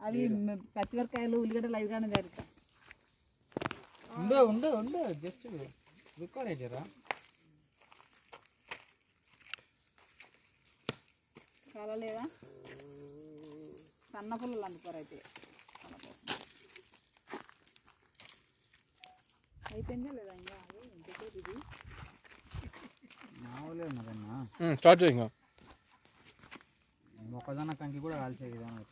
అవి పచ్చిమిరకాయలు ఉల్లిగడ్డలు అవి కానీ జరుగుతా ఉండు జస్ట్ రికార్డేజరా చాలా లేదా సన్న పుల్లలు అందుకోరు అయితే అయిపోయిందా లేదా ఇంకా ఇది మామూలే ఉన్నదన్నా స్టార్ట్ చేయి ఇంకా మొక్కజొన్న కంకి కూడా కాల్చే విధానం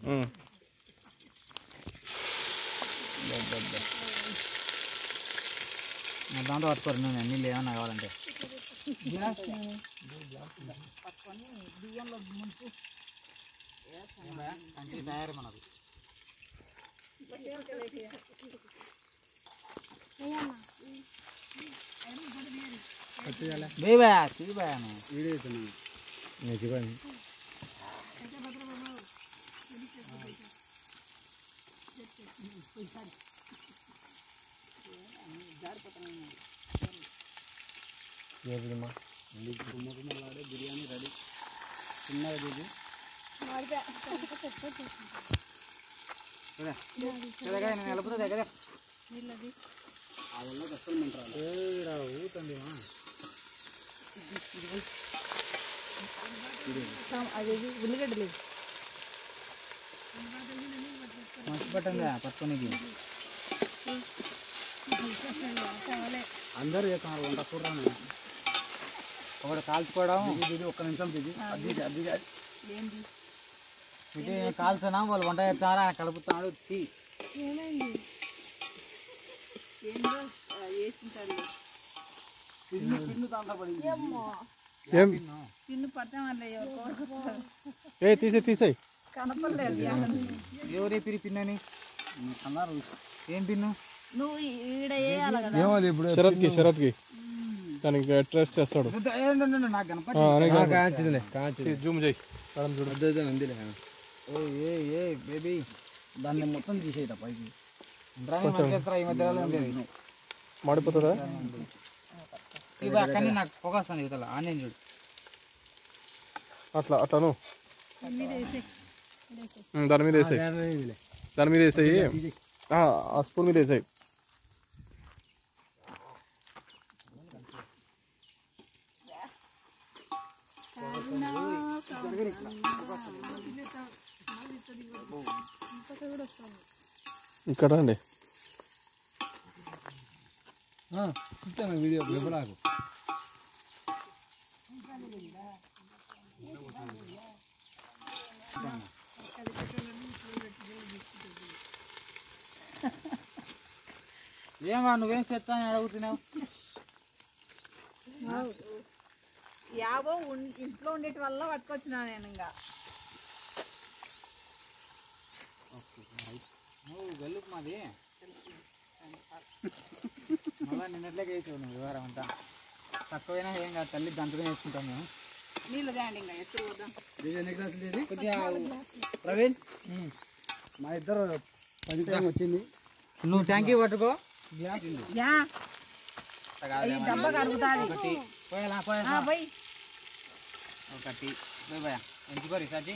దాంట్లో పట్టుకోరు నేను నీళ్ళు ఏమన్నా కావాలంటే పట్టుకొని బియ్యంలో ముంపు కంకి తయారు మనకు బిర్యానీ రెడీ చిన్నది నిలబడి దగ్గర ఊతండి అది ఉల్లిగడ్డలు మంచి పట్టంగా పట్టుకొని అందరూ చేస్తున్నారు వంట చూడరాను ఒకటి కాల్చుకోవడం ఇది ఒక్క నిమిషం దిగి అది ఇది కాల్చున్నా వాళ్ళు వంట చేస్తారా కలుపుతున్నాడు తీ పిన్ను దాంట్లో పడింది పిన్ను పట్టడం వల్ల తీసేయి కనపడలేదు ఎవరే పిరి పిన్నని అన్నారు ఏం పిన్ను నువ్వు ఈడ వేయాలి కదా శరత్కి దానికి అడ్రస్ చేస్తాడు నాకు కనపడి జూమ్ చేయి ఏ బేబీ దాన్ని మొత్తం తీసేట పైకి ఈ మధ్యలో మాడిపోతుందా అక్కడనే నాకు పొగస్తాను ఇవతల ఆన్లైన్ చూడు అట్లాను దాని మీద వేసేయి ఆ స్పూన్ మీద వేసేయి ఇక్కడ అండి వీడియో వివరాలు ఏమా నువ్వేం చెప్తాను అడుగుతున్నావు యావో ఇంట్లో ఉండేటి వల్ల పట్టుకొచ్చినా నేను ఇంకా నువ్వు వెళ్ళు మాది మళ్ళీ నిన్నట్లేక వేసావు నువ్వు వివరం అంతా తక్కువైనా ఏం కాదు తల్లి దంతగా వేసుకుంటాం మేము నీళ్ళు తేండి ఇంకా ఎసురు పోదాం కొద్దిగా ప్రవీణ్ మా ఇద్దరు 10 టైం వచ్చింది నువ్వు ట్యాంకీ పట్టుకో డబ్బా కరుగుతుంది ఒకటి పోయా ఎంచుకో రీసార్జి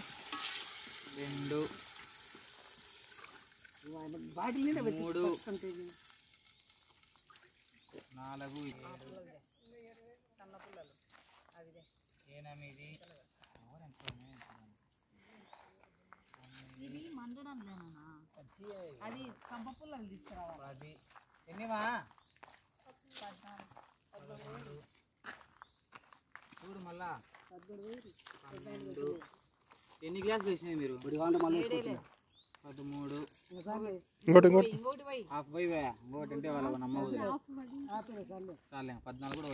2 3 4 సన్న పుల్లలు 8 ఇవి మండడం లేనా అది కంప పుల్లలు తీసుకురావాలి 10 ఎన్నిమా చూడు మళ్ళా 12 ఎన్ని గ్లాసులు వేసినాయి మీరు 13 ఇంకోటి హాఫ్ పోయి ఇంకోటి అంటే వాళ్ళ నమ్మకూడదు చాలే 14 కూడా